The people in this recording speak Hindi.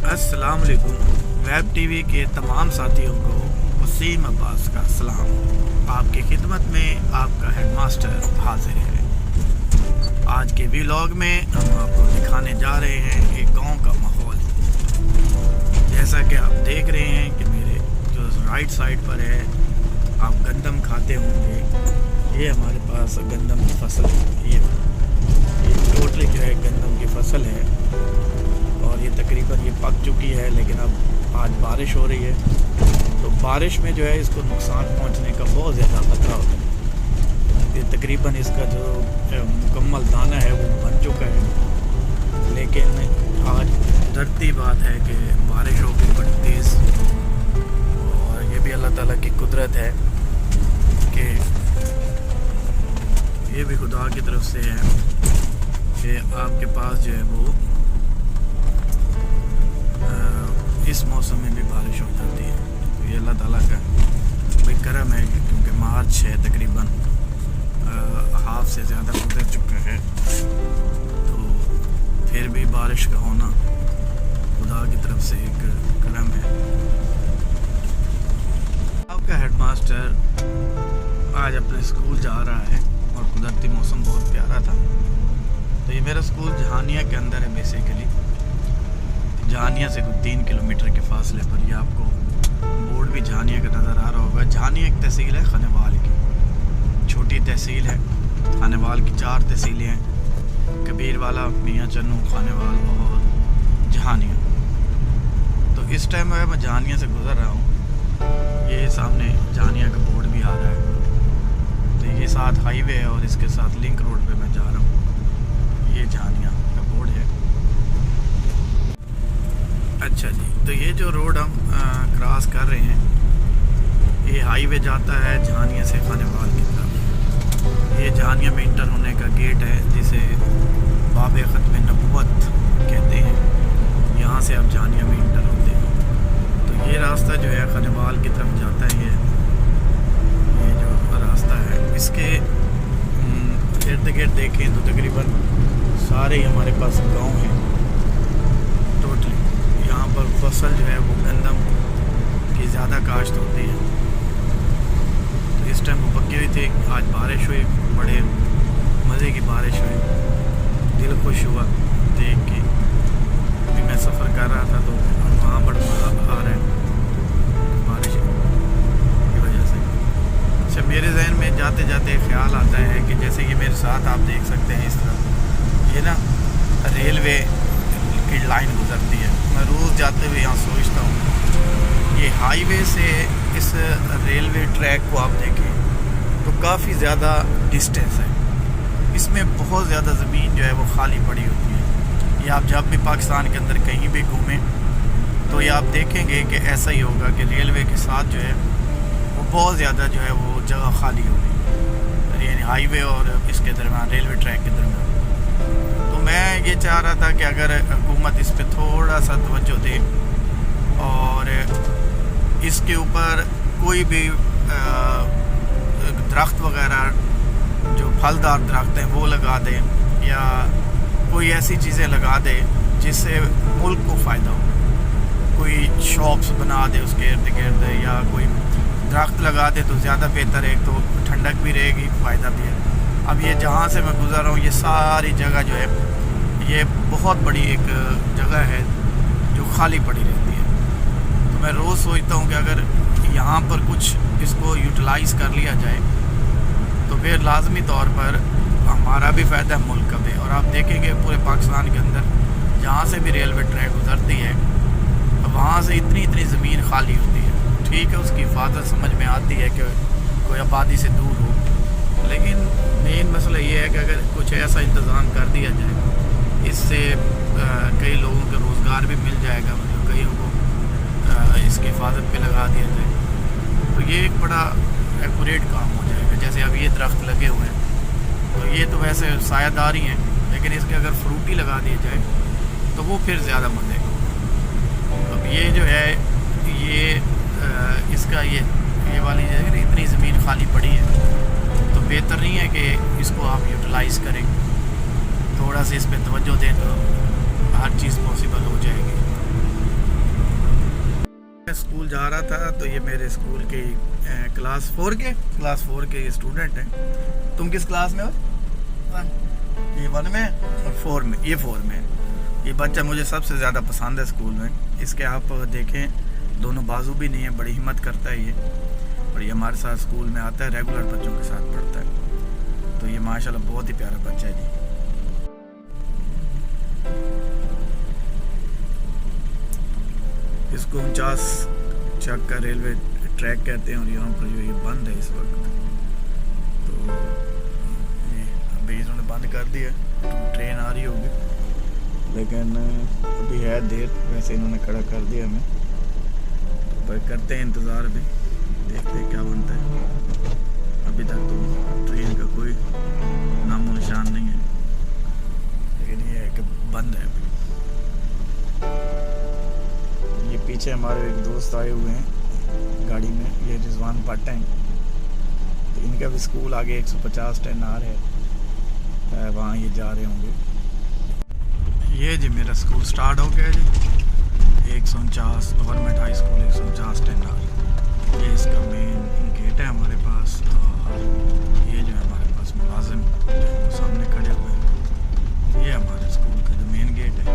अस्सलाम वालेकुम। वेब टीवी के तमाम साथियों को वसीम अब्बास का सलाम। आपकी खिदमत में आपका हेडमास्टर हाजिर है। आज के व्लॉग में हम आपको दिखाने जा रहे हैं एक गांव का माहौल। जैसा कि आप देख रहे हैं कि मेरे जो राइट साइड पर है, आप गंदम खाते होंगे। ये हमारे पास गंदम की फसल है। ये टोटली जो है गंदम की फसल है और ये तकरीबन ये पक चुकी है, लेकिन अब आज बारिश हो रही है तो बारिश में जो है इसको नुकसान पहुंचने का बहुत ज़्यादा ख़तरा होता है। ये तकरीबन इसका जो मुकम्मल दाना है वो बन चुका है, लेकिन आज डरती बात है कि बारिश होगी बड़ी तेज़। और ये भी अल्लाह ताला की कुदरत है कि ये भी खुदा की तरफ से है कि आपके पास जो है वो इस मौसम में भी बारिश हो जाती है। तो ये अल्लाह ताला का भाई करम है, क्योंकि मार्च है तकरीबन हाफ से ज़्यादा गुजर चुका है, तो फिर भी बारिश का होना खुदा की तरफ से एक करम है। आपका हेडमास्टर आज अपने स्कूल जा रहा है और कुदरती मौसम बहुत प्यारा था। तो ये मेरा स्कूल जहानिया के अंदर है। बेसिकली जहानिया से कुछ 3 किलोमीटर के फासले पर, ये आपको बोर्ड भी जहानिया का नज़र आ रहा होगा। जहानिया एक तहसील है खानेवाल की, छोटी तहसील है। खानेवाल की 4 तहसीलें हैं, कबीरवाला, मियाँ चन्नू, खानेवाल और जहानिया। तो इस टाइम मैं जहानिया से गुज़र रहा हूँ। ये सामने जहानिया का बोर्ड भी आ रहा है। तो ये साथ हाईवे है और इसके साथ लिंक रोड पे मैं जा रहा हूँ। ये जहानिया का बोर्ड है। अच्छा जी, तो ये जो रोड हम क्रॉस कर रहे हैं, ये हाईवे जाता है जहानिया से खानेवाल की तरफ। ये जहानिया में इंटर होने का गेट है, जिसे बाब ख़त्म नबुव्वत कहते हैं। यहाँ से आप जहानिया में इंटर होते हैं। तो ये रास्ता जो है खानेवाल की तरफ जाता है। ये जो रास्ता है, इसके इर्द गिर्द देखें तो तकरीबन सारे हमारे पास गाँव हैं। टोटली यहाँ पर फसल जो है वो गंदम की ज़्यादा काश्त होती है। तो इस टाइम वो पकी हुई थी। आज बारिश हुई, बड़े मज़े की बारिश हुई, दिल खुश हुआ देख के। अभी मैं सफ़र कर रहा था तो वहाँ बड़ा मज़ा आ रहा है बारिश की वजह से। अच्छा, मेरे जहन में जाते जाते ख्याल आता है कि जैसे ये मेरे साथ आप देख सकते हैं, इस तरह ये ना रेलवे की लाइन गुजरती है। मैं रोज़ जाते हुए यहाँ सोचता हूँ, ये हाईवे से इस रेलवे ट्रैक को आप देखें तो काफ़ी ज़्यादा डिस्टेंस है। इसमें बहुत ज़्यादा ज़मीन जो है वो खाली पड़ी होती है। ये आप जब भी पाकिस्तान के अंदर कहीं भी घूमें तो ये आप देखेंगे कि ऐसा ही होगा कि रेलवे के साथ जो है वो बहुत ज़्यादा जो है वो जगह खाली होगी, यानी हाईवे और इसके दरमियान, रेलवे ट्रैक के दरमियान। तो मैं ये चाह रहा था कि अगर हुकूमत इस पे थोड़ा सा तवज्जो दे और इसके ऊपर कोई भी दरख्त वगैरह जो फलदार दरख्त हैं वो लगा दे, या कोई ऐसी चीज़ें लगा दे जिससे मुल्क को फ़ायदा हो। कोई शॉप्स बना दे उसके इर्द गिर्द, या कोई दरख्त लगा दे तो ज़्यादा बेहतर है। तो ठंडक भी रहेगी, फ़ायदा भी है। अब ये जहाँ से मैं गुज़र रहा हूँ, ये सारी जगह जो है ये बहुत बड़ी एक जगह है जो खाली पड़ी रहती है। तो मैं रोज़ सोचता हूँ कि अगर यहाँ पर कुछ इसको यूटिलाइज़ कर लिया जाए तो फिर लाजमी तौर पर हमारा भी फ़ायदा है, मुल्क का भी। और आप देखेंगे पूरे पाकिस्तान के अंदर जहाँ से भी रेलवे ट्रैक गुजरती है, वहाँ से इतनी ज़मीन खाली होती है। ठीक है, उसकी हिफाजत समझ में आती है कि कोई आबादी से दूर हो, लेकिन मेन मसला ये है कि अगर कुछ ऐसा इंतज़ाम कर दिया जाए, इससे कई लोगों का रोज़गार भी मिल जाएगा, मतलब कईयों को इसकी हिफाजत पे लगा दिया जाए तो ये एक बड़ा एक्यूरेट काम हो जाएगा। जैसे अब ये दरख्त लगे हुए हैं, तो ये तो वैसे सायादार ही हैं, लेकिन इसके अगर फ्रूटी लगा दिए जाए तो वो फिर ज़्यादा मज़े का। अब ये जो है ये इसका ये वाली जगह इतनी ज़मीन खाली पड़ी है, तो बेहतर नहीं है कि इसको आप यूटिलाइज़ करें। थोड़ा सा इस पर तवज्जो दें तो हर चीज़ पॉसिबल हो जाएगी। स्कूल जा रहा था तो ये मेरे स्कूल के क्लास 4 के स्टूडेंट हैं। तुम किस क्लास में हो? 1। ये 1 में और 4 में, ये 4 में। ये बच्चा मुझे सबसे ज़्यादा पसंद है स्कूल में। इसके आप देखें दोनों बाजू भी नहीं है, बड़ी हिम्मत करता है ये। और ये हमारे साथ स्कूल में आता है, रेगुलर बच्चों के साथ पढ़ता है। तो ये माशाल्लाह बहुत ही प्यारा बच्चा है जी। इसको 49 चक का रेलवे ट्रैक कहते हैं और यहाँ पर जो ये बंद है इस वक्त। तो ये अभी इन्होंने बंद कर दिया, ट्रेन आ रही होगी लेकिन अभी है देर। वैसे इन्होंने खड़ा कर दिया हमें, तो पर करते हैं इंतज़ार, अभी देखते हैं क्या बनता है। अभी तक तो ट्रेन का कोई नामो निशान नहीं है, लेकिन ये है कि बंद है अभी। ये पीछे हमारे एक दोस्त आए हुए हैं गाड़ी में, ये रिजवान भट्ट हैं। तो इनका भी स्कूल आगे 150 10 आ रहे हैं, वहाँ ये जा रहे होंगे। ये जी मेरा स्कूल स्टार्ट हो गया जी, 149 गवर्नमेंट हाई स्कूल 149 10 आ। ये इसका मेन गेट है हमारे पास, और ये जो है हमारे पास मुलाजिम जो सामने खड़े हुए हैं, ये हमारे स्कूल का जो मेन गेट है।